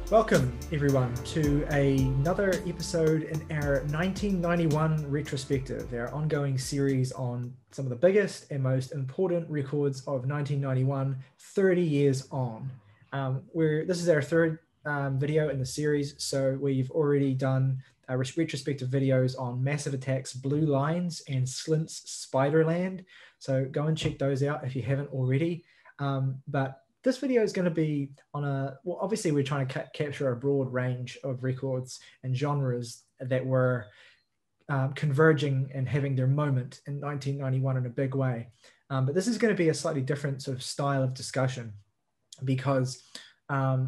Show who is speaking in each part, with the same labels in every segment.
Speaker 1: Welcome, everyone, to another episode in our 1991 Retrospective, our ongoing series on some of the biggest and most important records of 1991, 30 years on. This is our third video in the series, so we've already done retrospective videos on Massive Attack's Blue Lines and Slint's Spiderland, so go and check those out if you haven't already. But this video is going to be on obviously we're trying to capture a broad range of records and genres that were converging and having their moment in 1991 in a big way. But this is going to be a slightly different sort of style of discussion because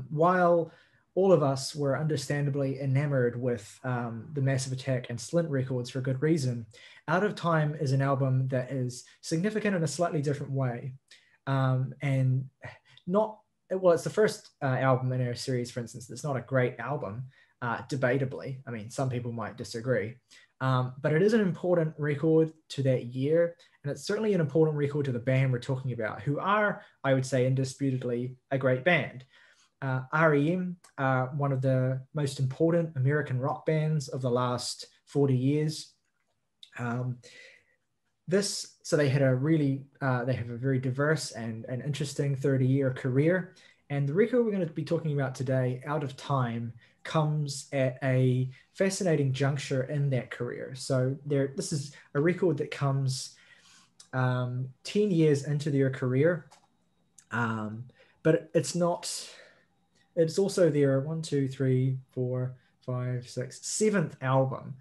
Speaker 1: while all of us were understandably enamored with the Massive Attack and Slint records for good reason, Out of Time is an album that is significant in a slightly different way. It's the first album in our series, for instance. It's not a great album, debatably. I mean, some people might disagree. But it is an important record to that year. And it's certainly an important record to the band we're talking about, who are, I would say, indisputably a great band. R.E.M, one of the most important American rock bands of the last 40 years. So they had they have a very diverse and interesting 30-year career. And the record we're going to be talking about today, Out of Time, comes at a fascinating juncture in that career. So this is a record that comes 10 years into their career. But it's also their 7th album.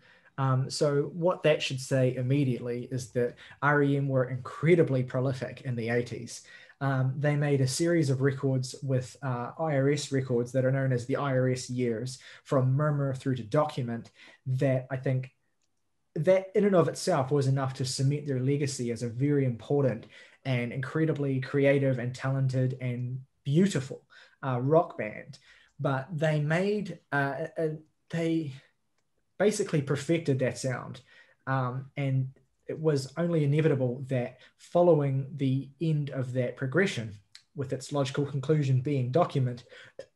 Speaker 1: So what that should say immediately is that R.E.M were incredibly prolific in the 80s. They made a series of records with IRS records that are known as the IRS years, from Murmur through to Document, that I think that in and of itself was enough to cement their legacy as a very important and incredibly creative and talented and beautiful rock band. But they basically perfected that sound. And it was only inevitable that following the end of that progression, with its logical conclusion being Document,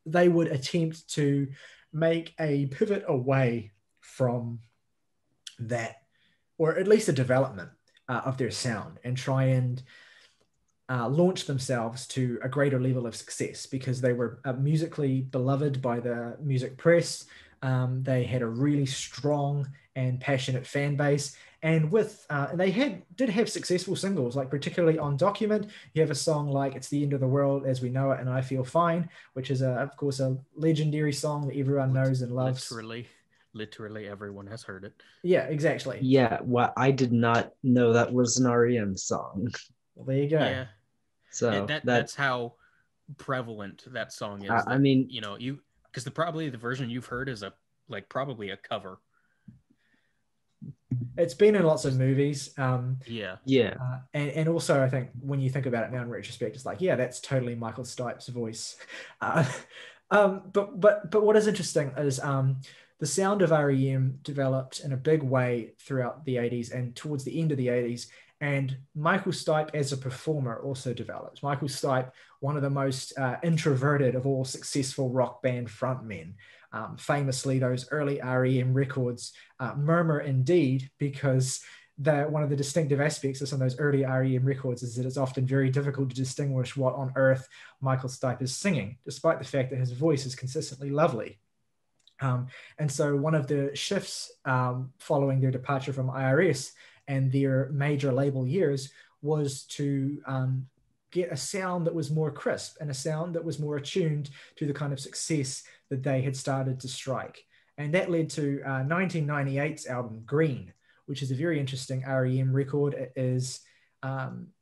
Speaker 1: they would attempt to make a pivot away from that, or at least a development of their sound, and try and launch themselves to a greater level of success, because they were musically beloved by the music press. They had a really strong and passionate fan base, and did have successful singles, like particularly on Document. You have a song like "It's the End of the World as We Know It" and "I Feel Fine," which is of course a legendary song that everyone knows and loves.
Speaker 2: Literally everyone has heard it.
Speaker 1: Yeah, exactly.
Speaker 3: Yeah, well, I did not know that was an R.E.M song.
Speaker 1: Well, there you go.
Speaker 2: Yeah,
Speaker 3: so
Speaker 2: that's how prevalent that song is.
Speaker 3: I mean,
Speaker 2: because probably the version you've heard is probably a cover.
Speaker 1: It's been in lots of movies.
Speaker 3: And
Speaker 1: also I think when you think about it now in retrospect, it's like, yeah, that's totally Michael Stipe's voice. But what is interesting is the sound of R.E.M developed in a big way throughout the 80s and towards the end of the 80s. And Michael Stipe as a performer also developed. Michael Stipe, one of the most introverted of all successful rock band frontmen. Famously, those early R.E.M records murmur indeed, because one of the distinctive aspects of some of those early R.E.M records is that it's often very difficult to distinguish what on earth Michael Stipe is singing, despite the fact that his voice is consistently lovely. And so one of the shifts following their departure from IRS and their major label years was to get a sound that was more crisp and a sound that was more attuned to the kind of success that they had started to strike. And that led to 1998's album Green, which is a very interesting R.E.M record. It is,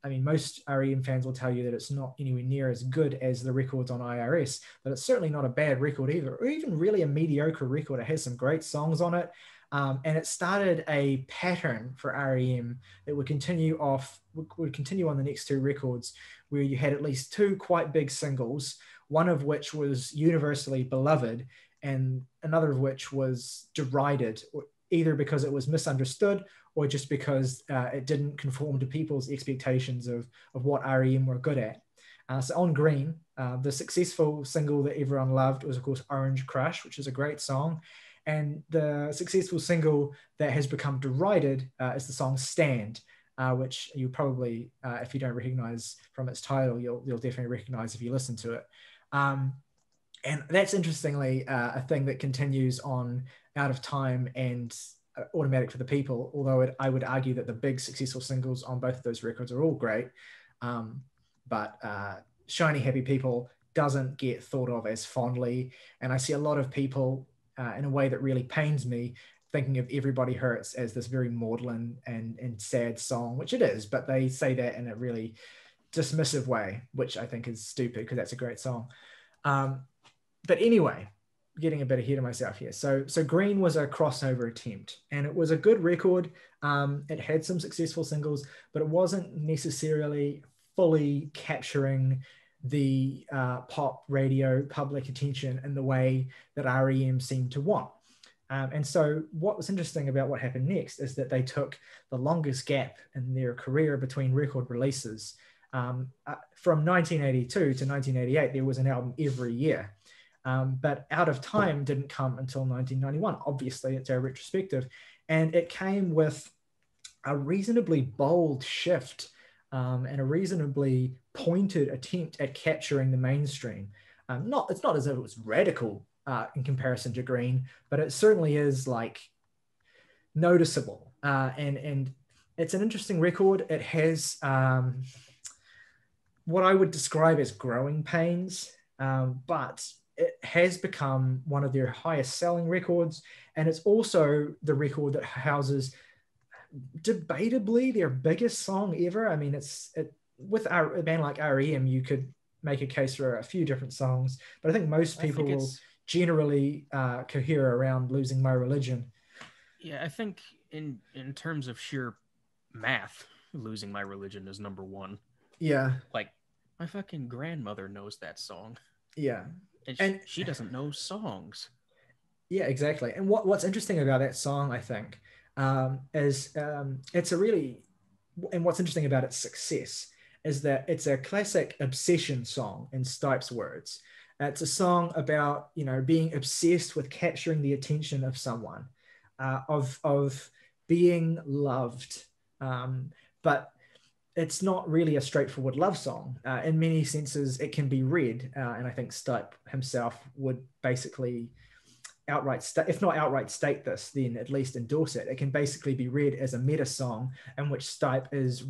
Speaker 1: most R.E.M fans will tell you that it's not anywhere near as good as the records on IRS, but it's certainly not a bad record either, or even really a mediocre record. It has some great songs on it. And it started a pattern for R.E.M that would continue on the next two records, where you had at least two quite big singles, one of which was universally beloved and another of which was derided, either because it was misunderstood or just because it didn't conform to people's expectations of what R.E.M were good at. So on Green, the successful single that everyone loved was, of course, Orange Crush, which is a great song. And the successful single that has become derided is the song Stand, which you probably, if you don't recognize from its title, you'll definitely recognize if you listen to it. And that's interestingly a thing that continues on Out of Time and Automatic for the People, although I would argue that the big successful singles on both of those records are all great. But Shiny Happy People doesn't get thought of as fondly. And I see a lot of people in a way that really pains me thinking of Everybody Hurts as this very maudlin and sad song, which it is, but they say that in a really dismissive way, which I think is stupid because that's a great song. But anyway, getting a bit ahead of myself here. So Green was a crossover attempt, and it was a good record. It had some successful singles, but it wasn't necessarily fully capturing the pop radio public attention in the way that R.E.M seemed to want. And so what was interesting about what happened next is that they took the longest gap in their career between record releases. From 1982 to 1988, there was an album every year. But Out of Time didn't come until 1991. Obviously, it's our retrospective. And it came with a reasonably bold shift and a reasonably pointed attempt at capturing the mainstream. It's not as if it was radical in comparison to Green, but it certainly is like noticeable. And it's an interesting record. It has what I would describe as growing pains, but it has become one of their highest selling records. And it's also the record that houses debatably their biggest song ever. I mean, with a band like R.E.M, you could make a case for a few different songs, but I think most people will generally cohere around Losing My Religion.
Speaker 2: Yeah, I think in terms of sheer math, Losing My Religion is number one.
Speaker 1: Yeah.
Speaker 2: Like, my fucking grandmother knows that song.
Speaker 1: Yeah.
Speaker 2: And she doesn't know songs.
Speaker 1: Yeah, exactly. And what's interesting about that song, I think, is it's a really, and what's interesting about its success is that it's a classic obsession song in Stipe's words. It's a song about, being obsessed with capturing the attention of someone, of being loved. But it's not really a straightforward love song. In many senses, it can be read, and I think Stipe himself would basically if not outright state this, then at least endorse it. It can basically be read as a meta song in which Stipe is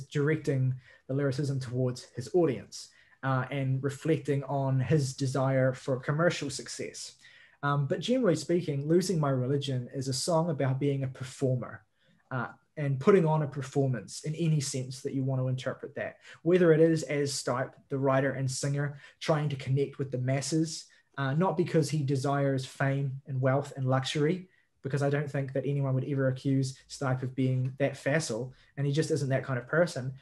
Speaker 1: directing the lyricism towards his audience and reflecting on his desire for commercial success. But generally speaking, Losing My Religion is a song about being a performer and putting on a performance in any sense that you want to interpret that, whether it is as Stipe, the writer and singer, trying to connect with the masses, not because he desires fame and wealth and luxury, because I don't think that anyone would ever accuse Stipe of being that facile, and he just isn't that kind of person.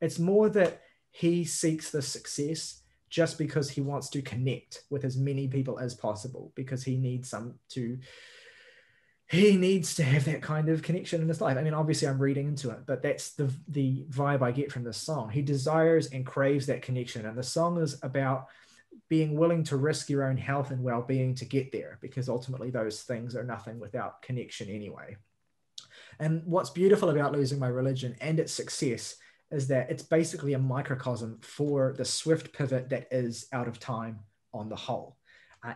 Speaker 1: It's more that he seeks the success just because he wants to connect with as many people as possible, because he needs to have that kind of connection in his life. I mean, obviously I'm reading into it, but that's the vibe I get from this song. He desires and craves that connection. And the song is about being willing to risk your own health and well-being to get there, because ultimately those things are nothing without connection anyway. And what's beautiful about Losing My Religion and its success is that it's basically a microcosm for the swift pivot that is Out of Time on the whole.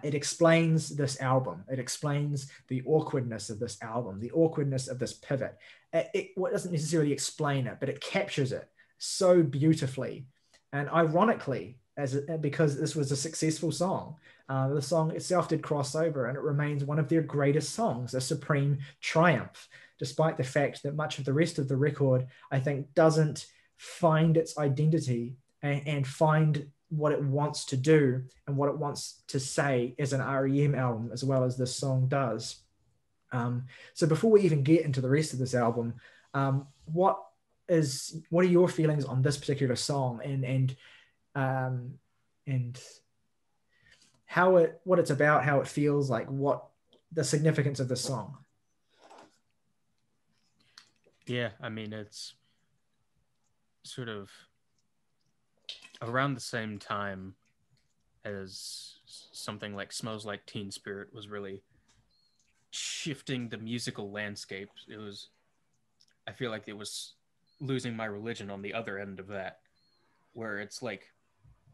Speaker 1: It explains this album. It explains the awkwardness of this album, the awkwardness of this pivot. It doesn't necessarily explain it, but it captures it so beautifully. And ironically, because this was a successful song, the song itself did cross over, and it remains one of their greatest songs, a supreme triumph, despite the fact that much of the rest of the record, I think, doesn't find its identity and find what it wants to do and what it wants to say as an R.E.M album, as well as this song does. So before we even get into the rest of this album, what are your feelings on this particular song and what it's about, how it feels, like what the significance of the song?
Speaker 2: Yeah, I mean, it's sort of around the same time as something like Smells Like Teen Spirit was really shifting the musical landscape. I feel like it was Losing My Religion on the other end of that, where it's like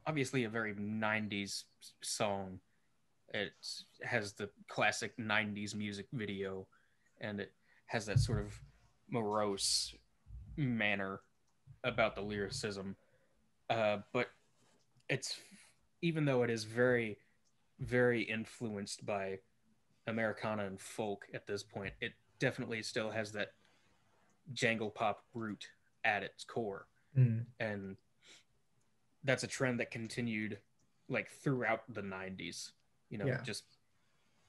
Speaker 2: obviously a very 90s song. It has the classic 90s music video, and it has that sort of morose manner about the lyricism. But it's, even though it is very, very influenced by Americana and folk at this point, it definitely still has that jangle pop root at its core.
Speaker 1: Mm.
Speaker 2: And that's a trend that continued like throughout the 90s.
Speaker 1: Yeah.
Speaker 2: Just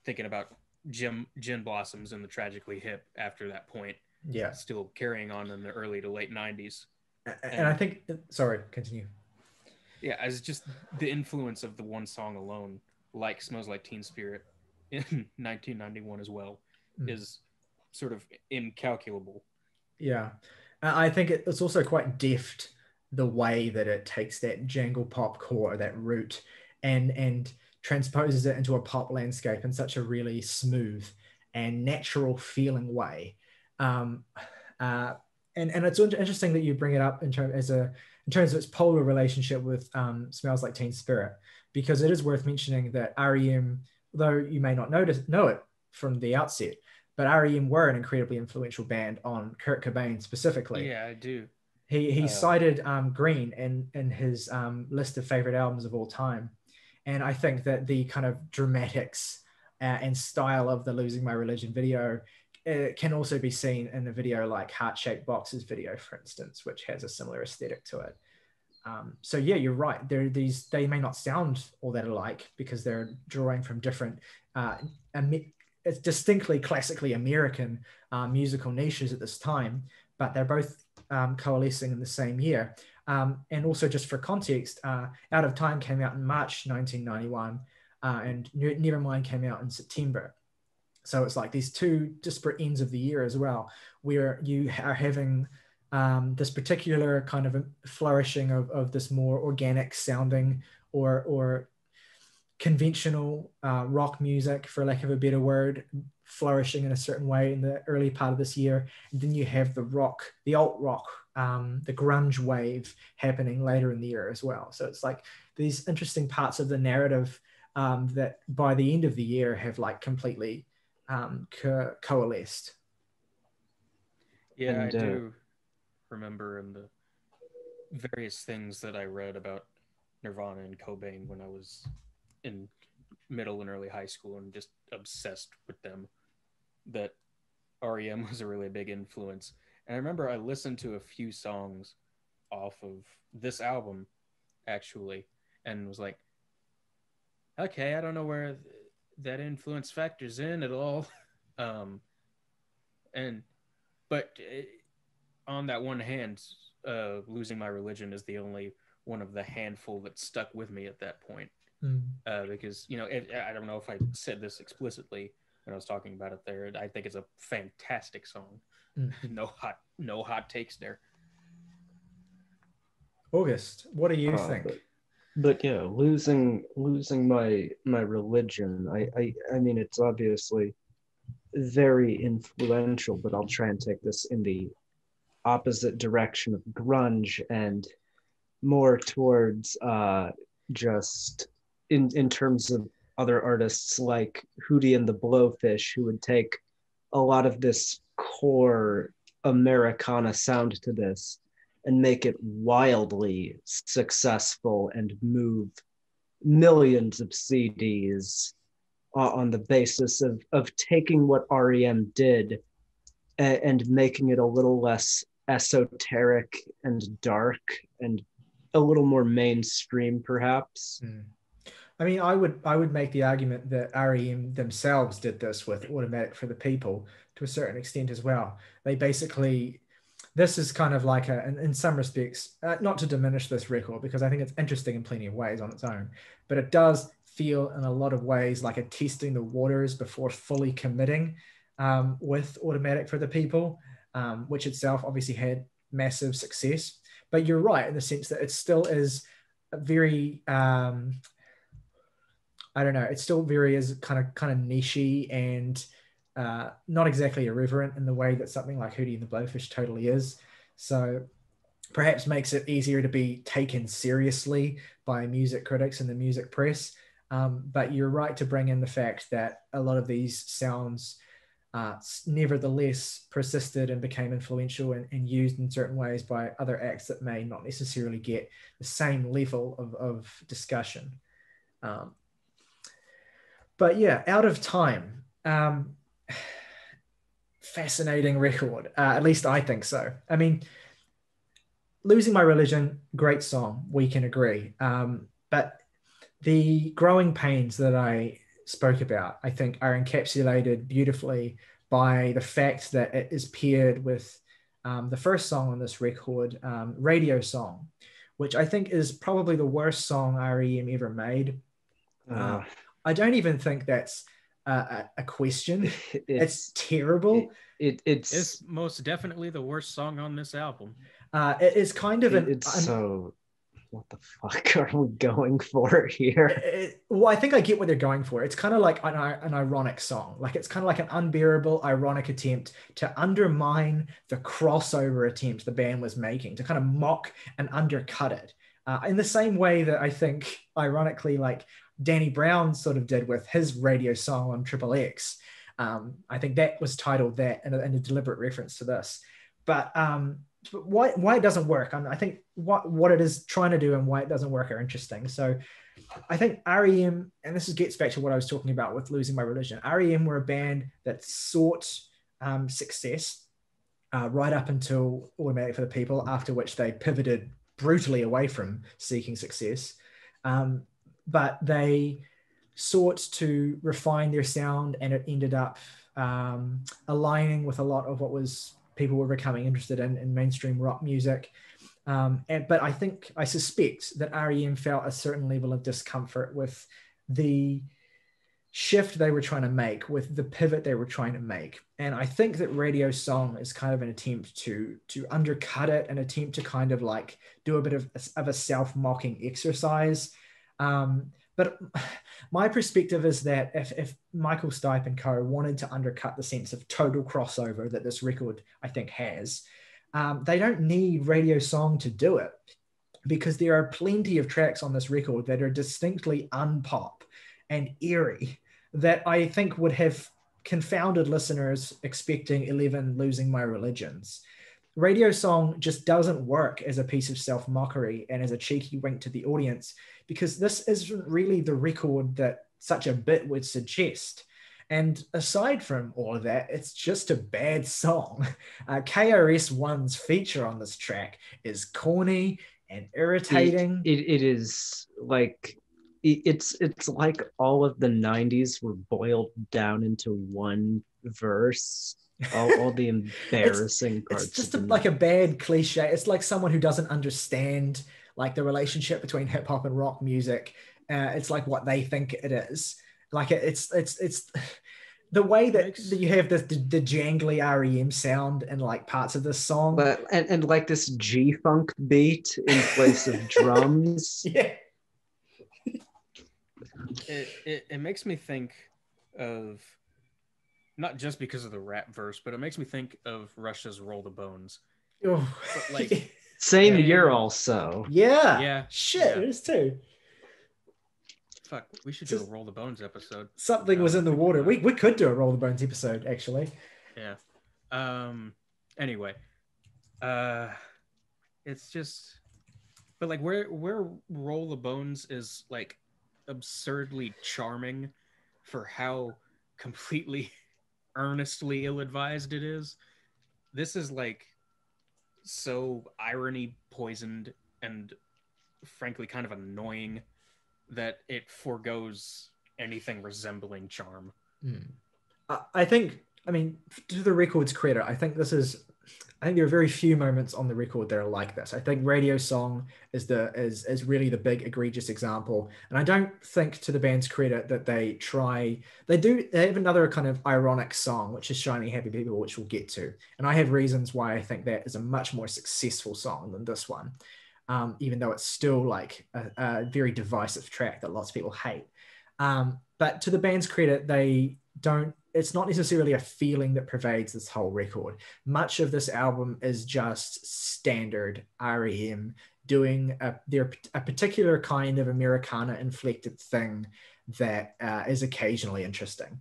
Speaker 2: thinking about Gin Blossoms and the Tragically Hip after that point,
Speaker 1: Yeah.
Speaker 2: still carrying on in the early to late 90s.
Speaker 1: And I think, sorry, continue.
Speaker 2: Yeah, as just the influence of the one song alone, like Smells Like Teen Spirit in 1991 as well, is sort of incalculable.
Speaker 1: Yeah. I think it's also quite deft the way that it takes that jangle pop core, that root, and transposes it into a pop landscape in such a really smooth and natural feeling way. And it's interesting that you bring it up in terms of its polar relationship with Smells Like Teen Spirit, because it is worth mentioning that R.E.M., though you may not know it from the outset, but R.E.M. were an incredibly influential band on Kurt Cobain specifically.
Speaker 2: Yeah, I do.
Speaker 1: He cited Green in his list of favorite albums of all time. And I think that the kind of dramatics and style of the Losing My Religion video can also be seen in the video like Heart Shaped Box's video, for instance, which has a similar aesthetic to it. So yeah, you're right. They may not sound all that alike because they're drawing from different it's distinctly classically American musical niches at this time, but they're both coalescing in the same year. And also, just for context, Out of Time came out in March 1991, and Nevermind came out in September. So it's like these two disparate ends of the year as well, where you are having this particular kind of flourishing of this more organic sounding or conventional rock music, for lack of a better word, flourishing in a certain way in the early part of this year. And then you have the alt rock, the grunge wave happening later in the year as well. So it's like these interesting parts of the narrative that by the end of the year have like completely coalesced.
Speaker 2: Yeah, and I do remember in the various things that I read about Nirvana and Cobain when I was in middle and early high school and just obsessed with them, that R.E.M. was a really big influence. And I remember I listened to a few songs off of this album actually and was like, okay, I don't know where that influence factors in at all. But on that one hand, Losing My Religion is the only one of the handful that stuck with me at that point. Because, I don't know if I said this explicitly when I was talking about it there. I think it's a fantastic song. No hot takes there.
Speaker 1: August, what do you think?
Speaker 3: But yeah, losing my religion. I mean, it's obviously very influential, but I'll try and take this in the opposite direction of grunge and more towards just in terms of other artists like Hootie and the Blowfish, who would take a lot of this core Americana sound to this and make it wildly successful and move millions of CDs on the basis of taking what R.E.M. did and making it a little less esoteric and dark and a little more mainstream, perhaps.
Speaker 1: I mean, I would make the argument that R.E.M. themselves did this with Automatic for the People to a certain extent as well. They basically, this is kind of like in some respects, not to diminish this record, because I think it's interesting in plenty of ways on its own, but it does feel in a lot of ways like a testing the waters before fully committing with Automatic for the People, which itself obviously had massive success. But you're right in the sense that it still is very I don't know, it's still very is kind of nichey and not exactly irreverent in the way that something like Hootie and the Blowfish totally is. So perhaps makes it easier to be taken seriously by music critics and the music press. But you're right to bring in the fact that a lot of these sounds nevertheless persisted and became influential and used in certain ways by other acts that may not necessarily get the same level of discussion. But yeah, Out of Time. Fascinating record. At least I think so. I mean, Losing My Religion, great song. We can agree. But the growing pains that I spoke about, I think, are encapsulated beautifully by the fact that it is paired with the first song on this record, Radio Song, which I think is probably the worst song R.E.M. ever made. I don't even think that's a question. It's terrible.
Speaker 2: It's most definitely the worst song on this album.
Speaker 1: It is kind of
Speaker 3: so what the fuck are we going for here?
Speaker 1: Well, I think I get what they're going for. It's kind of like an ironic song. Like it's kind of like an unbearable, ironic attempt to undermine the crossover attempt the band was making, to kind of mock and undercut it. In the same way that I think, ironically, like Danny Brown sort of did with his Radio Song on Triple X. I think that was titled that in a deliberate reference to this. But why it doesn't work, I think what it is trying to do and why it doesn't work are interesting. So I think R.E.M., and this gets back to what I was talking about with Losing My Religion, R.E.M. were a band that sought success right up until Automatic for the People, after which they pivoted brutally away from seeking success. But they sought to refine their sound, and it ended up aligning with a lot of what was people were becoming interested in mainstream rock music. But I suspect that R.E.M. felt a certain level of discomfort with the shift they were trying to make, with the pivot they were trying to make. And I think that Radio Song is kind of an attempt to undercut it, an attempt to kind of like do a bit of a self-mocking exercise. But my perspective is that if Michael Stipe and co wanted to undercut the sense of total crossover that this record, I think, has, they don't need Radio Song to do it, because there are plenty of tracks on this record that are distinctly unpop and eerie that I think would have confounded listeners expecting 11 Losing My Religions. Radio Song just doesn't work as a piece of self-mockery and as a cheeky wink to the audience, because this isn't really the record that such a bit would suggest. And aside from all of that, it's just a bad song. KRS-One's feature on this track is corny and irritating.
Speaker 3: It is like, it's like all of the 90s were boiled down into one verse. All the embarrassing parts.
Speaker 1: It's just like a bad cliche. It's like someone who doesn't understand like the relationship between hip hop and rock music. It's like what they think it is. Like it's the way that you have the jangly R.E.M. sound in like parts of this song,
Speaker 3: and like this G-funk beat in place of drums.
Speaker 1: Yeah.
Speaker 2: It makes me think of, not just because of the rap verse, but it makes me think of Rush's Roll the Bones.
Speaker 1: Oh.
Speaker 2: But like
Speaker 3: same year also.
Speaker 1: Yeah. Shit, yeah. It is too.
Speaker 2: Fuck, we should do a Roll the Bones episode.
Speaker 1: Something was in the water. We could do a Roll the Bones episode, actually.
Speaker 2: Yeah. Anyway. It's just, but like where Roll the Bones is like absurdly charming for how completely earnestly ill-advised it is, this is like so irony poisoned and frankly kind of annoying that it forgoes anything resembling charm.
Speaker 1: I think, I mean, to the record's credit, I think there are very few moments on the record that are like this. I think Radio Song is really the big egregious example. And I don't think, to the band's credit, that they have another kind of ironic song, which is Shiny Happy People, which we'll get to. And I have reasons why I think that is a much more successful song than this one. even though it's still like a very divisive track that lots of people hate. But to the band's credit, they don't, it's not necessarily a feeling that pervades this whole record. Much of this album is just standard R.E.M. doing a particular kind of Americana inflected thing that is occasionally interesting.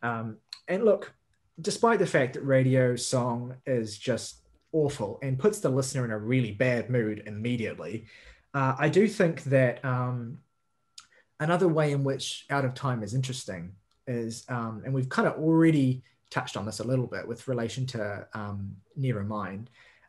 Speaker 1: And look, despite the fact that Radio Song is just awful and puts the listener in a really bad mood immediately, I do think that another way in which Out of Time is interesting is, and we've kind of already touched on this a little bit with relation to Nevermind,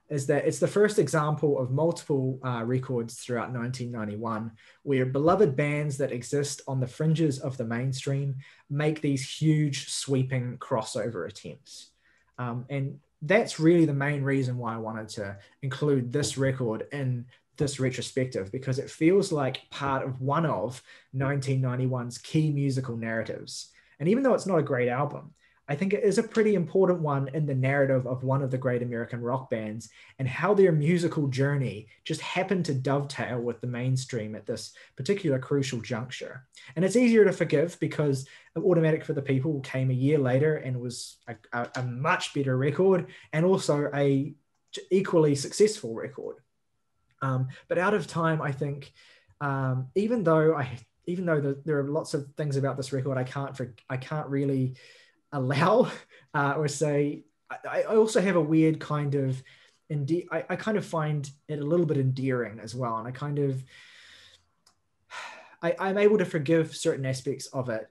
Speaker 1: is that it's the first example of multiple records throughout 1991 where beloved bands that exist on the fringes of the mainstream make these huge sweeping crossover attempts. And that's really the main reason why I wanted to include this record in this retrospective, because it feels like part of one of 1991's key musical narratives. And even though it's not a great album, I think it is a pretty important one in the narrative of one of the great American rock bands and how their musical journey just happened to dovetail with the mainstream at this particular crucial juncture. And it's easier to forgive because Automatic for the People came a year later and was a much better record and also a equally successful record. But Out of Time, I think, even though there are lots of things about this record I can't really allow or say, I also have a weird kind of I kind of find it a little bit endearing as well, and I'm able to forgive certain aspects of it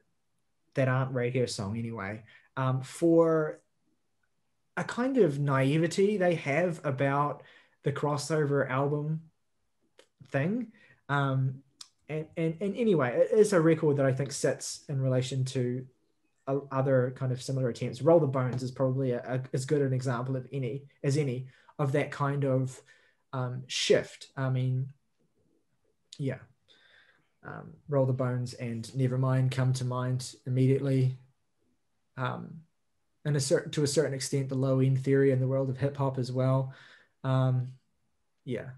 Speaker 1: that aren't Radio Song anyway, for a kind of naivety they have about the crossover album thing. And anyway, it is a record that I think sits in relation to other kind of similar attempts. Roll the Bones is probably as good an example of any of that kind of shift. I mean, yeah. Roll the Bones and Nevermind come to mind immediately. And to a certain extent, the low end theory in the world of hip hop as well. Yeah.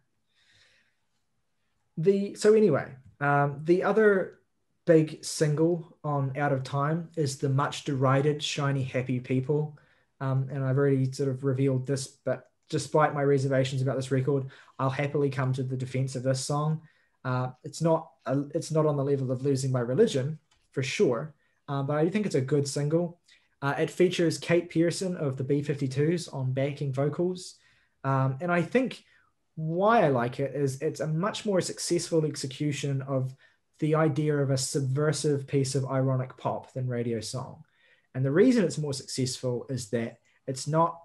Speaker 1: The other big single on Out of Time is the much derided Shiny Happy People. And I've already sort of revealed this, but despite my reservations about this record, I'll happily come to the defense of this song. It's not on the level of Losing My Religion, for sure, but I do think it's a good single. It features Kate Pearson of the B-52s on backing vocals. And I think why I like it is it's a much more successful execution of the idea of a subversive piece of ironic pop than Radio Song. And the reason it's more successful is that it's not,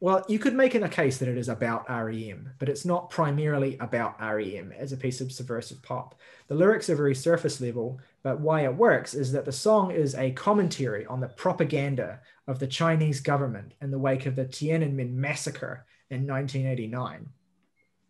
Speaker 1: well, you could make a case that it is about R.E.M, but it's not primarily about R.E.M as a piece of subversive pop. The lyrics are very surface level, but why it works is that the song is a commentary on the propaganda of the Chinese government in the wake of the Tiananmen massacre in 1989.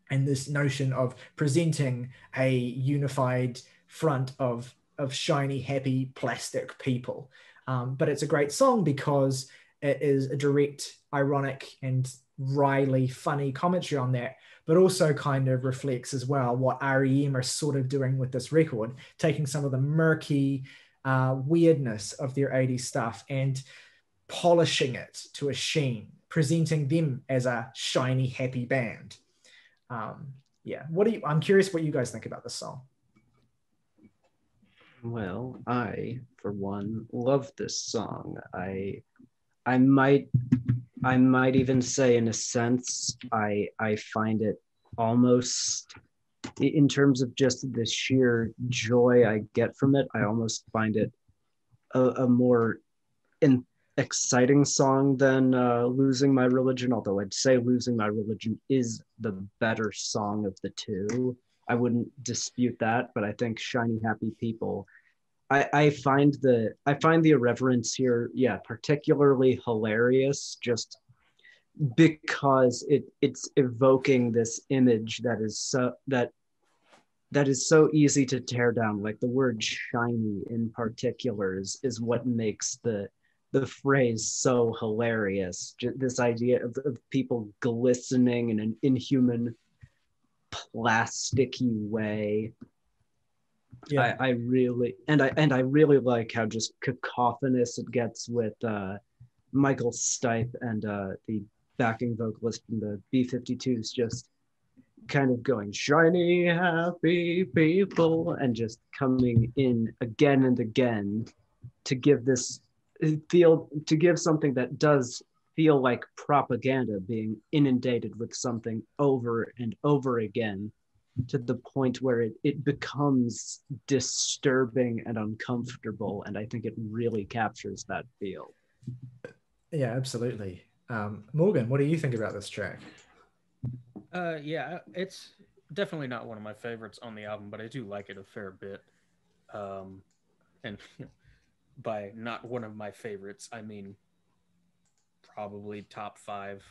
Speaker 1: And this notion of presenting a unified front of shiny, happy, plastic people. But it's a great song because it is a direct, ironic, and wryly funny commentary on that, but also kind of reflects as well what R.E.M are sort of doing with this record, taking some of the murky weirdness of their 80s stuff and polishing it to a sheen, presenting them as a shiny, happy band. I'm curious what you guys think about this song.
Speaker 3: Well, I, for one, love this song. I might even say, in a sense, I find it almost, in terms of just the sheer joy I get from it, I almost find it a more exciting song than Losing My Religion, although I'd say Losing My Religion is the better song of the two. I wouldn't dispute that, but I think Shiny Happy People, I find the irreverence here, particularly hilarious, just because it's evoking this image that is so easy to tear down. Like the word shiny in particular is what makes the the phrase so hilarious. This idea of people glistening in an inhuman, plasticky way.
Speaker 1: Yeah.
Speaker 3: I really I really like how just cacophonous it gets with Michael Stipe and the backing vocalist from the B-52s just kind of going shiny happy people and just coming in again and again to give this to give something that does feel like propaganda being inundated with something over and over again to the point where it becomes disturbing and uncomfortable. And I think it really captures that feel.
Speaker 1: Yeah, absolutely. Morgan, what do you think about this track?
Speaker 2: Yeah, it's definitely not one of my favorites on the album, but I do like it a fair bit. And by not one of my favorites, I mean probably top 5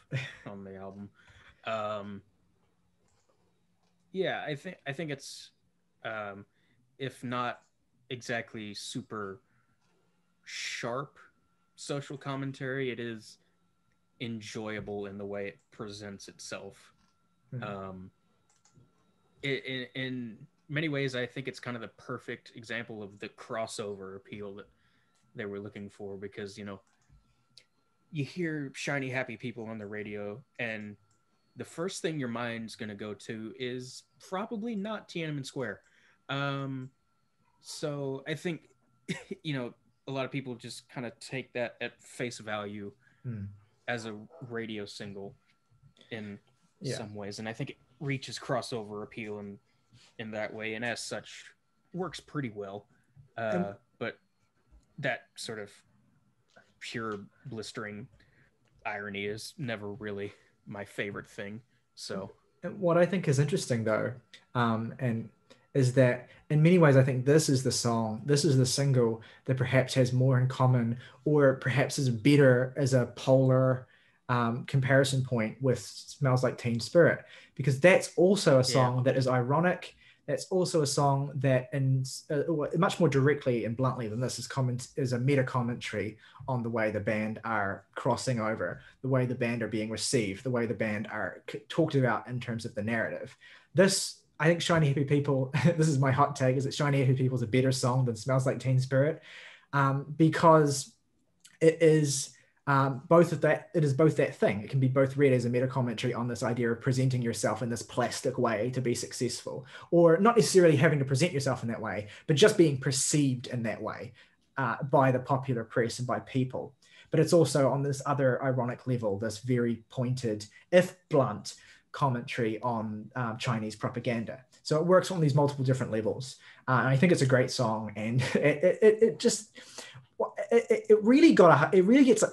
Speaker 2: on the album. Yeah, I think it's if not exactly super sharp social commentary, it is enjoyable in the way it presents itself. Um, in many ways, I think it's kind of the perfect example of the crossover appeal that they were looking for, because you hear shiny happy people on the radio, and the first thing your mind's going to go to is probably not Tiananmen Square. So I think a lot of people just kind of take that at face value as a radio single in some ways, and I think it reaches crossover appeal in that way, and as such works pretty well. But that sort of pure blistering irony is never really my favorite thing. So
Speaker 1: what I think is interesting though, and is that in many ways I think this is the single that perhaps has more in common, or perhaps is better as a polar comparison point with Smells Like Teen Spirit, because that's also a song that is ironic. That's also a song that, much more directly and bluntly than this, is a meta commentary on the way the band are crossing over, the way the band are being received, the way the band are talked about in terms of the narrative. This, I think, Shiny Happy People, this is my hot take, is that Shiny Happy People is a better song than Smells Like Teen Spirit, because it is both of that. It is both that thing. It can be both read as a meta commentary on this idea of presenting yourself in this plastic way to be successful, or not necessarily having to present yourself in that way, but just being perceived in that way by the popular press and by people. But it's also on this other ironic level, this very pointed, if blunt, commentary on Chinese propaganda. So it works on these multiple different levels. And I think it's a great song, and it just it really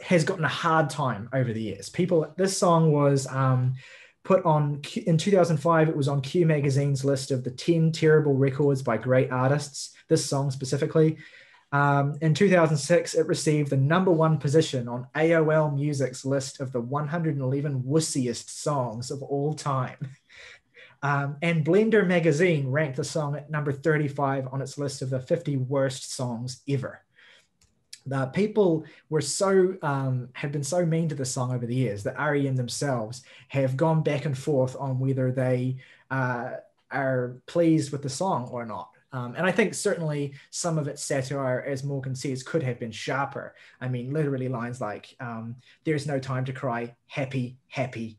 Speaker 1: has gotten a hard time over the years. This song was put on in 2005. It was on Q Magazine's list of the 10 terrible records by great artists. This song specifically. In 2006, it received the #1 position on AOL Music's list of the 111 wussiest songs of all time. And Blender magazine ranked the song at number 35 on its list of the 50 worst songs ever. The people have been so mean to the song over the years that R.E.M themselves have gone back and forth on whether they are pleased with the song or not. And I think certainly some of its satire, as Morgan says, could have been sharper. I mean, literally lines like, there's no time to cry, happy, happy,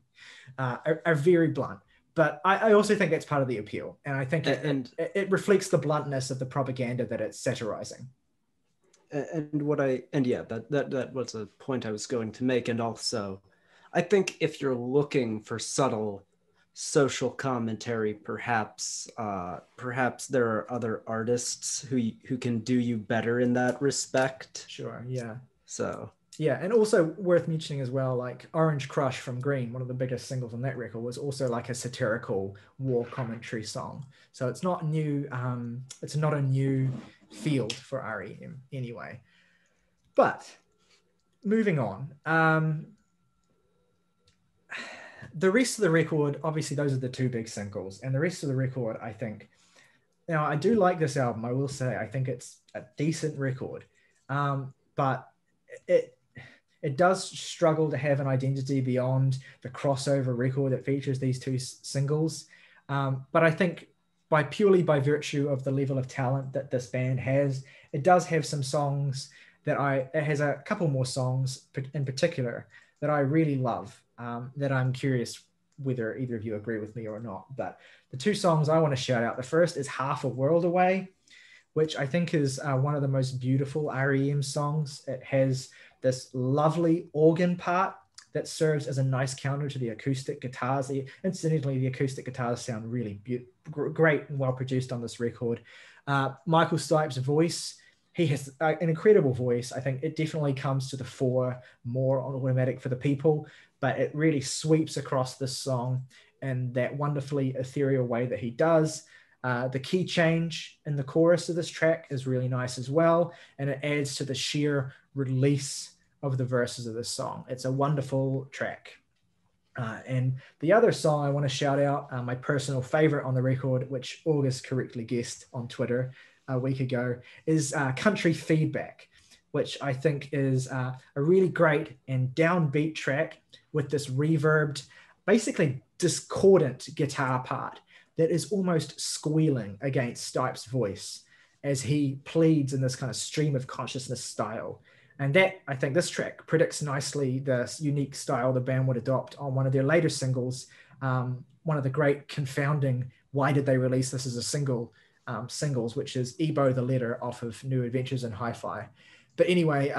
Speaker 1: are very blunt. But I also think that's part of the appeal. And I think it reflects the bluntness of the propaganda that it's satirizing.
Speaker 3: That was a point I was going to make. And also, I think if you're looking for subtle social commentary, perhaps there are other artists who can do you better in that respect.
Speaker 1: Sure, yeah.
Speaker 3: So
Speaker 1: yeah, and also worth mentioning as well, like Orange Crush from Green, one of the biggest singles on that record, was also like a satirical war commentary song. So it's not new. It's not a new field for R.E.M anyway. But moving on, the rest of the record, obviously those are the two big singles, and the rest of the record, I think, I do like this album. I will say, I think it's a decent record, but it does struggle to have an identity beyond the crossover record that features these two singles. But I think purely by virtue of the level of talent that this band has, it does have some songs it has a couple more songs in particular that I really love, that I'm curious whether either of you agree with me or not. But the two songs I want to shout out, the first is Half a World Away, which I think is one of the most beautiful R.E.M songs. It has this lovely organ part that serves as a nice counter to the acoustic guitars. Incidentally, the acoustic guitars sound really great and well produced on this record. Michael Stipe's voice, he has an incredible voice. I think it definitely comes to the fore more on Automatic for the People, but it really sweeps across this song in that wonderfully ethereal way that he does. The key change in the chorus of this track is really nice as well, and it adds to the sheer release of the verses of this song. It's a wonderful track. And the other song I want to shout out, my personal favorite on the record, which August correctly guessed on Twitter a week ago, is Country Feedback, which I think is a really great and downbeat track with this reverbed, basically discordant guitar part that is almost squealing against Stipe's voice as he pleads in this kind of stream of consciousness style. And that, I think this track predicts nicely the unique style the band would adopt on one of their later singles, one of the great confounding, why did they release this as a singles, which is Ebo the Letter off of New Adventures in Hi-Fi. But anyway,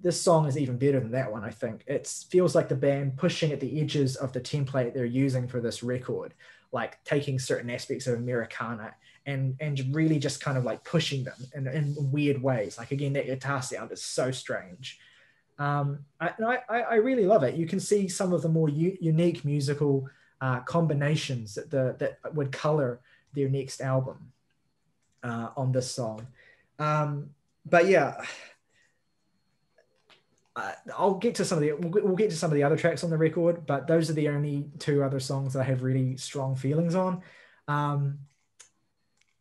Speaker 1: this song is even better than that one, I think. It feels like the band pushing at the edges of the template they're using for this record, like taking certain aspects of Americana and really just kind of like pushing them in weird ways. Like, again, that guitar sound is so strange. I really love it. You can see some of the more unique musical combinations that would color their next album on this song. But yeah, I'll get to we'll get to some of the other tracks on the record, but those are the only two other songs that I have really strong feelings on.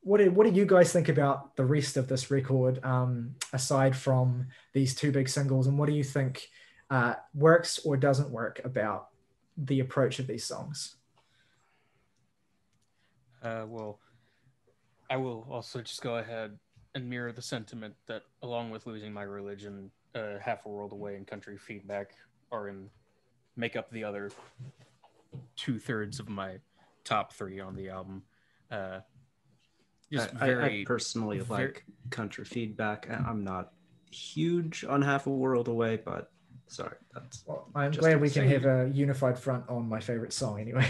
Speaker 1: What do you guys think about the rest of this record, aside from these two big singles, and what do you think works or doesn't work about the approach of these songs?
Speaker 2: Well, I will also just go ahead and mirror the sentiment that, along with Losing My Religion, Half a World Away, and Country Feedback make up the other 2/3 of my top 3 on the album.
Speaker 3: I personally like Country Feedback. I'm not huge on Half a World Away, but sorry,
Speaker 1: I'm glad we can have a unified front on my favorite song anyway.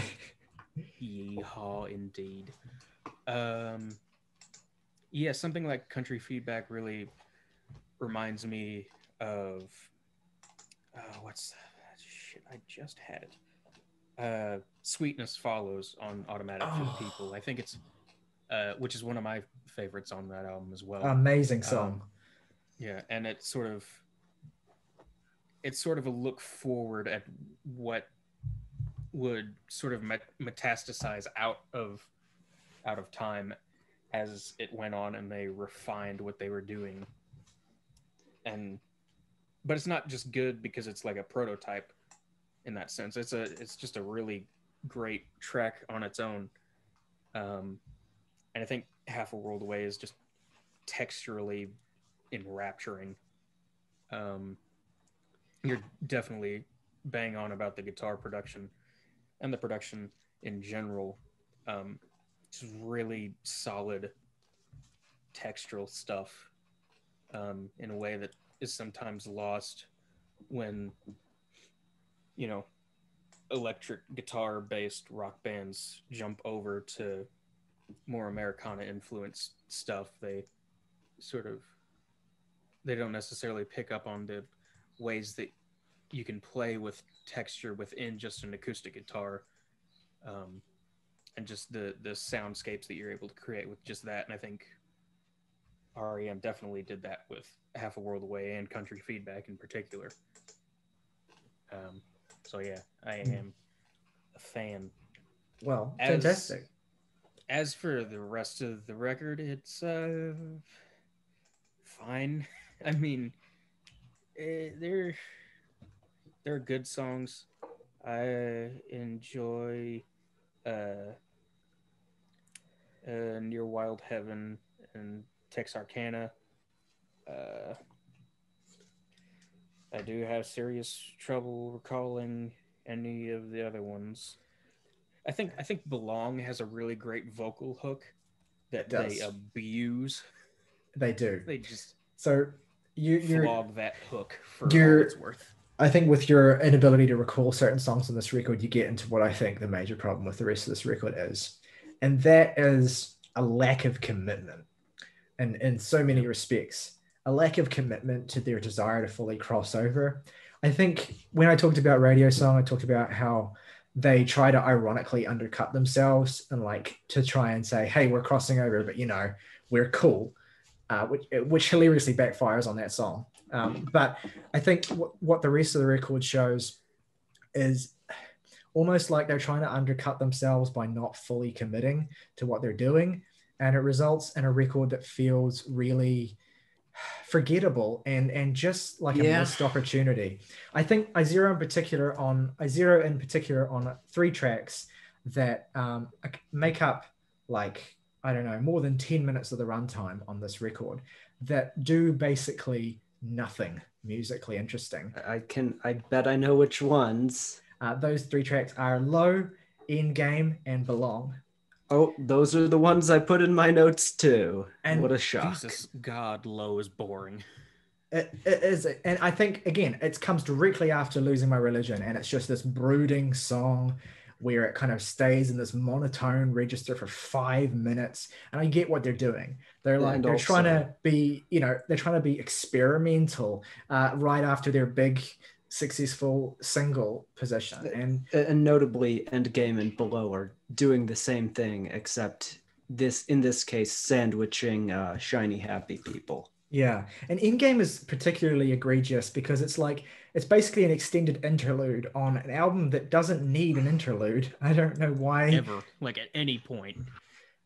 Speaker 2: Yeehaw, indeed. Yeah, something like Country Feedback really reminds me of what's that shit I just had it. Sweetness Follows on Automatic for the People. I think it's which is one of my favorites on that album as well.
Speaker 1: Amazing song.
Speaker 2: Yeah, and it's sort of a look forward at what would sort of metastasize out of time as it went on, and they refined what they were doing. But it's not just good because it's like a prototype in that sense. It's just a really great track on its own. And I think Half a World Away is just texturally enrapturing. You're definitely bang on about the guitar production and the production in general. Just really solid textural stuff in a way that is sometimes lost when, electric guitar based rock bands jump over to more Americana influenced stuff. They don't necessarily pick up on the ways that you can play with texture within just an acoustic guitar, and just the soundscapes that you're able to create with just that. And I think R.E.M definitely did that with Half a World Away and Country Feedback in particular. So yeah, I am a fan.
Speaker 1: Well, fantastic.
Speaker 2: As for the rest of the record, it's fine. I mean, They're good songs. I enjoy uh, Near Wild Heaven and Texarkana. Uh, I do have serious trouble recalling any of the other ones. I think Belong has a really great vocal hook
Speaker 1: It
Speaker 2: that they
Speaker 1: does.
Speaker 2: abuse.
Speaker 1: They do.
Speaker 2: They just
Speaker 1: So you're
Speaker 2: flog that hook for all it's
Speaker 1: you're
Speaker 2: worth.
Speaker 1: I think with your inability to recall certain songs on this record, you get into what I think the major problem with the rest of this record is. And that is a lack of commitment in so
Speaker 2: Yeah.
Speaker 1: many respects, a lack of commitment to their desire to fully cross over. I think when I talked about Radio Song, I talked about how they try to ironically undercut themselves and like to try and say, hey, we're crossing over, but we're cool, which hilariously backfires on that song. But I think what the rest of the record shows is almost like they're trying to undercut themselves by not fully committing to what they're doing. And it results in a record that feels really forgettable and just like a
Speaker 3: Yeah.
Speaker 1: missed opportunity. I think I zero in particular on three tracks that make up like I don't know more than 10 minutes of the runtime on this record that do basically nothing musically interesting.
Speaker 3: I bet I know which ones.
Speaker 1: Those three tracks are Low, Endgame, and Belong.
Speaker 3: Oh, those are the ones I put in my notes too.
Speaker 1: And
Speaker 3: What a shock.
Speaker 2: Jesus God, Low is boring.
Speaker 1: it is, and I think again, it comes directly after Losing My Religion, and it's just this brooding song where it kind of stays in this monotone register for 5 minutes. And I get what they're doing.
Speaker 3: And
Speaker 1: they're trying
Speaker 3: also,
Speaker 1: to be, they're trying to be experimental right after their big successful single position.
Speaker 3: and notably, Endgame and Below are doing the same thing, except in this case, sandwiching shiny happy people.
Speaker 1: Yeah, and Endgame is particularly egregious because it's basically an extended interlude on an album that doesn't need an interlude. I don't know why.
Speaker 2: Ever, like at any point.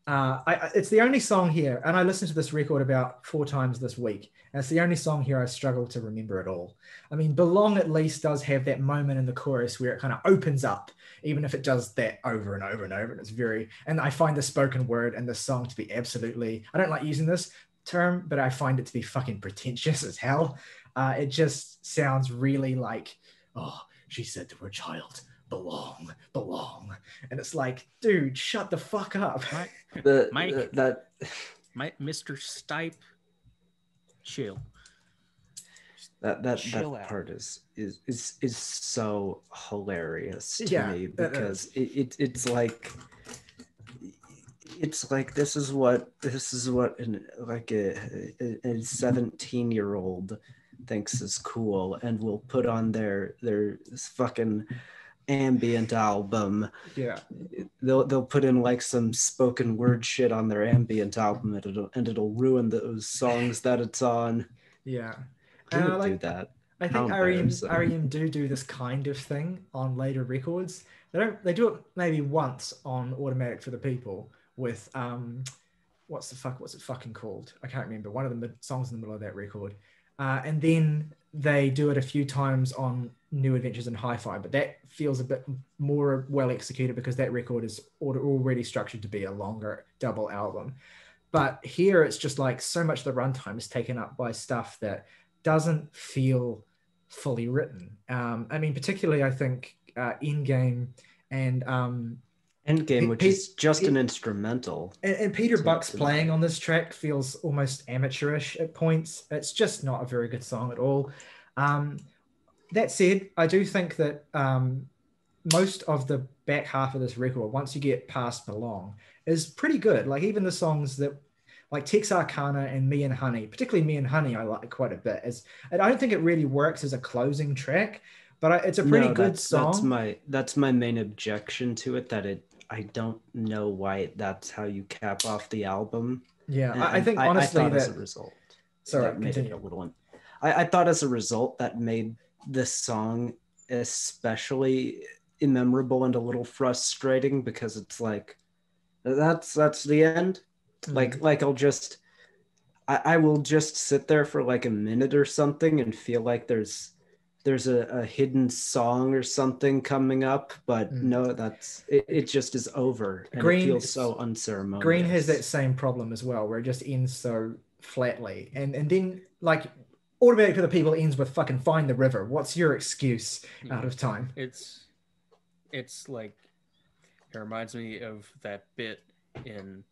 Speaker 1: It's the only song here, and I listened to this record about 4 times this week, and it's the only song here I struggle to remember at all. I mean, Belong at least does have that moment in the chorus where it kind of opens up, even if it does that over and over and over, and I find the spoken word in this song to be absolutely, I don't like using this term, but I find it to be fucking pretentious as hell. It just sounds really like, oh, she said to her child, belong, belong. And it's like, dude, shut the fuck up.
Speaker 2: Mr. Stipe, chill.
Speaker 3: That
Speaker 2: Chill out.
Speaker 3: part is so hilarious to
Speaker 1: Yeah,
Speaker 3: me because it's like this is what like a 17-year-old thinks is cool and will put on their fucking ambient album.
Speaker 1: Yeah,
Speaker 3: They'll put in like some spoken word shit on their ambient album and it'll ruin those songs that it's on.
Speaker 1: yeah.
Speaker 3: Who
Speaker 1: And
Speaker 3: would do that?
Speaker 1: I
Speaker 3: How
Speaker 1: think R.E.M.
Speaker 3: embarrassing.
Speaker 1: R.E.M. do this kind of thing on later records. They do it maybe once on Automatic for the People with what's it fucking called? I can't remember. One of the songs in the middle of that record. And then they do it a few times on New Adventures in Hi-Fi, but that feels a bit more well executed because that record is already structured to be a longer double album. But here it's just like so much of the runtime is taken up by stuff that doesn't feel fully written. I mean, particularly I think Endgame and
Speaker 3: Endgame, which is just an instrumental.
Speaker 1: And Peter Buck's playing on this track feels almost amateurish at points. It's just not a very good song at all. That said, I do think that most of the back half of this record, once you get past Belong, is pretty good. Like even the songs that like Texarkana and Me and Honey, particularly Me and Honey, I like quite a bit. I don't think it really works as a closing track, but it's a pretty good song.
Speaker 3: That's my main objection to it, that I don't know why that's how you cap off the album.
Speaker 1: Yeah, I think honestly
Speaker 3: I thought
Speaker 1: that
Speaker 3: as a result,
Speaker 1: sorry,
Speaker 3: that made
Speaker 1: continue.
Speaker 3: it a little. I thought as a result that made this song especially immemorable and a little frustrating because it's like that's the end. Like I will just sit there for like a minute or something and feel like there's there's a hidden song or something coming up, but no, it just is over, and it feels so unceremonious.
Speaker 1: Green has that same problem as well, where it just ends so flatly, and then like Automatic for the People ends with fucking find the river. What's your excuse out of time?
Speaker 2: It's like, it reminds me of that bit in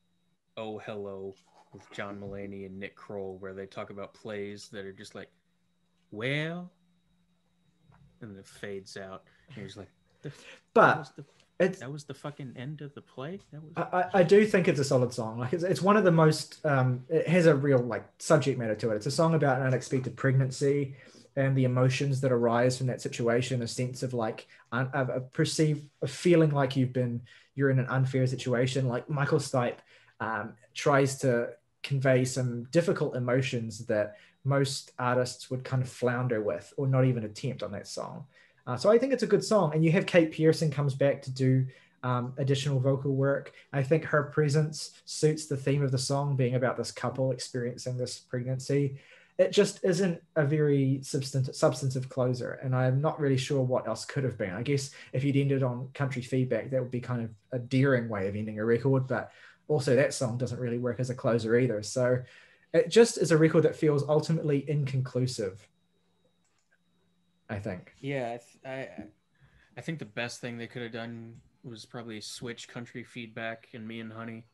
Speaker 2: Oh Hello with John Mulaney and Nick Kroll, where they talk about plays that are just like, well, and then it fades out. And you're just like, that was the fucking end of the play.
Speaker 1: I do think it's a solid song. Like it's one of the most. It has a real like subject matter to it. It's a song about an unexpected pregnancy and the emotions that arise from that situation. A sense of like a feeling like you're in an unfair situation. Like Michael Stipe tries to convey some difficult emotions that most artists would kind of flounder with or not even attempt on that song. So I think it's a good song. And you have Kate Pearson comes back to do additional vocal work. I think her presence suits the theme of the song, being about this couple experiencing this pregnancy. It just isn't a very substantive closer, and I'm not really sure what else could have been. I guess if you'd ended on Country Feedback, that would be kind of a daring way of ending a record, but also that song doesn't really work as a closer either. So it just is a record that feels ultimately inconclusive, I think.
Speaker 2: Yeah, I think the best thing they could have done was probably switch Country Feedback and Me and Honey.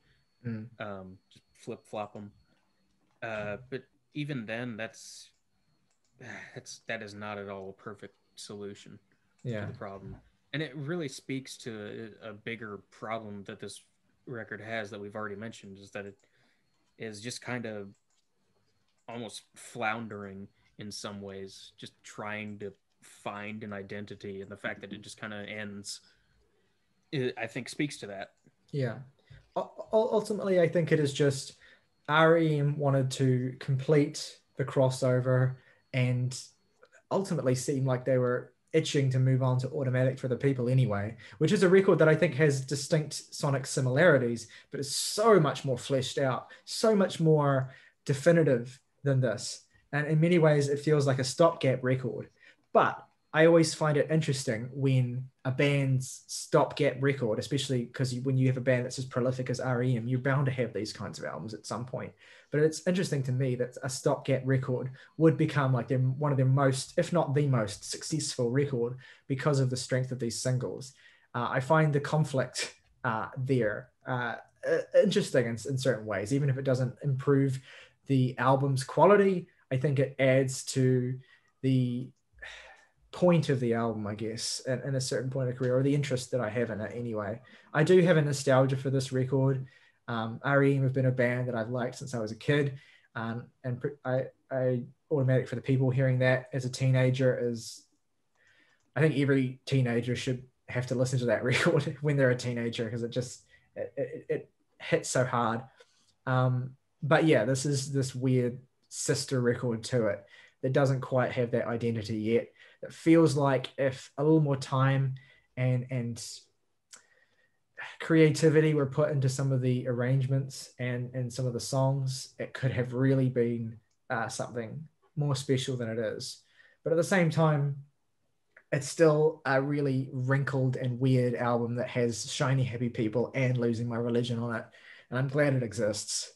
Speaker 2: Just flip flop them. But even then, that is not at all a perfect solution to the problem. And it really speaks to a bigger problem that this record has that we've already mentioned, is that it is just kind of almost floundering in some ways, just trying to find an identity, and the fact that it just kind of ends, I think, speaks to that.
Speaker 1: Yeah. Ultimately, I think it is just R.E.M. wanted to complete the crossover and ultimately seemed like they were itching to move on to Automatic for the People anyway, which is a record that I think has distinct sonic similarities, but is so much more fleshed out, so much more definitive than this. And in many ways, it feels like a stopgap record. But I always find it interesting when a band's stopgap record, especially because when you have a band that's as prolific as R.E.M., you're bound to have these kinds of albums at some point. But it's interesting to me that a stopgap record would become like one of their most, if not the most successful record because of the strength of these singles. I find the conflict there interesting in certain ways, even if it doesn't improve the album's quality. I think it adds to the point of the album, I guess, in a certain point of career, or the interest that I have in it anyway. I do have a nostalgia for this record. R.E.M. have been a band that I've liked since I was a kid, and I Automatic for the People, hearing that as a teenager is, I think every teenager should have to listen to that record when they're a teenager, because it hits so hard. But yeah, this is this weird sister record to it that doesn't quite have that identity yet. It feels like if a little more time and creativity were put into some of the arrangements and some of the songs, it could have really been something more special than it is. But at the same time, it's still a really wrinkled and weird album that has Shiny Happy People and Losing My Religion on it. And I'm glad it exists.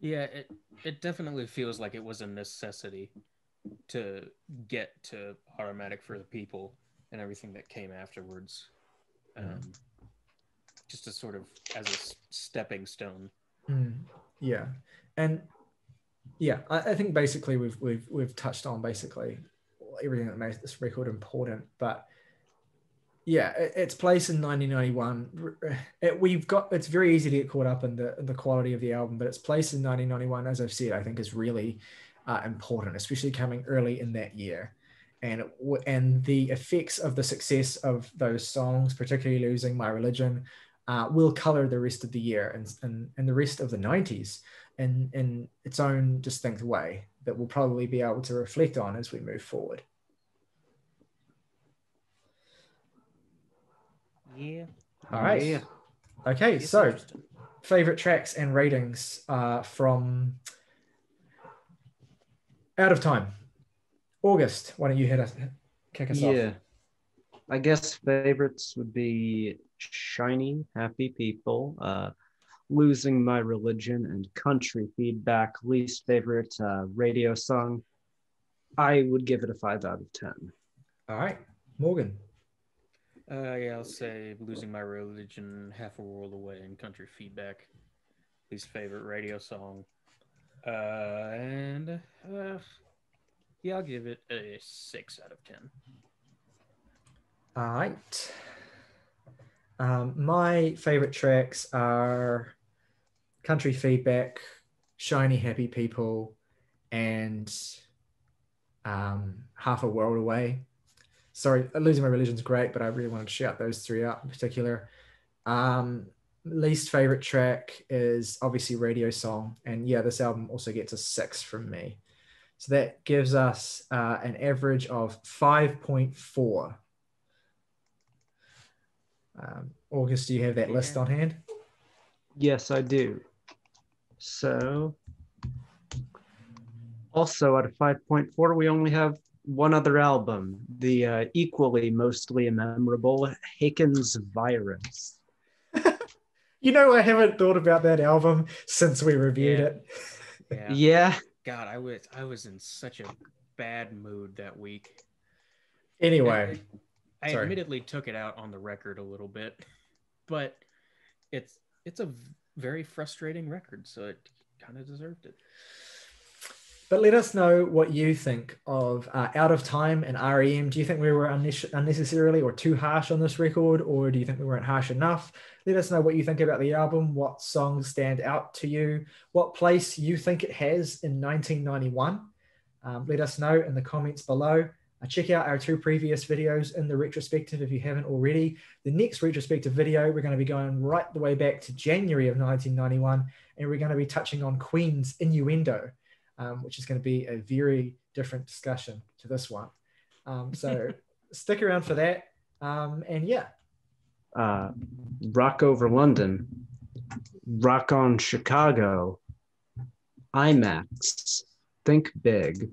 Speaker 2: Yeah, it definitely feels like it was a necessity to get to Automatic for the People and everything that came afterwards. Just as sort of as a stepping stone.
Speaker 1: Yeah. And yeah, I think basically we've touched on basically everything that makes this record important. But yeah, its place in 1991, it's very easy to get caught up in the quality of the album, but its place in 1991, as I've said, I think is really important, especially coming early in that year. And the effects of the success of those songs, particularly Losing My Religion, will color the rest of the year and the rest of the 90s in its own distinct way that we'll probably be able to reflect on as we move forward.
Speaker 2: Yeah.
Speaker 1: All right. Yeah. Okay, so favorite tracks and ratings from Out of Time. August, why don't you kick us off?
Speaker 3: Yeah, I guess favorites would be Shiny, Happy People, Losing My Religion, and Country Feedback. Least favorite radio song, I would give it a 5 out of 10.
Speaker 1: All right, Morgan.
Speaker 2: Yeah, I'll say Losing My Religion, Half a World Away, and Country Feedback. Least favorite radio song. And yeah, I'll give it a 6 out of 10.
Speaker 1: All right. My favorite tracks are Country Feedback, Shiny Happy People, and Half a World Away. Sorry, Losing My Religion's great, but I really wanted to shout those three out in particular. Least favorite track is obviously Radio Song. And yeah, this album also gets a 6 from me. So that gives us an average of 5.4. August, do you have that list on hand?
Speaker 3: Yes, I do. So, also at a 5.4, we only have one other album, the equally mostly memorable Haken's Virus.
Speaker 1: You know, I haven't thought about that album since we reviewed it.
Speaker 3: Yeah.
Speaker 2: God, I was in such a bad mood that week.
Speaker 1: Anyway,
Speaker 2: I admittedly took it out on the record a little bit, but it's a very frustrating record, so it kind of deserved it.
Speaker 1: But let us know what you think of Out of Time and R.E.M. Do you think we were unnecessarily or too harsh on this record, or do you think we weren't harsh enough? Let us know what you think about the album, what songs stand out to you, what place you think it has in 1991. Let us know in the comments below. Check out our 2 previous videos in the retrospective if you haven't already. The next retrospective video, we're going to be going right the way back to January of 1991, and we're going to be touching on Queen's Innuendo, which is going to be a very different discussion to this one. So stick around for that. And yeah.
Speaker 3: Rock Over London, Rock on Chicago, IMAX, Think Big.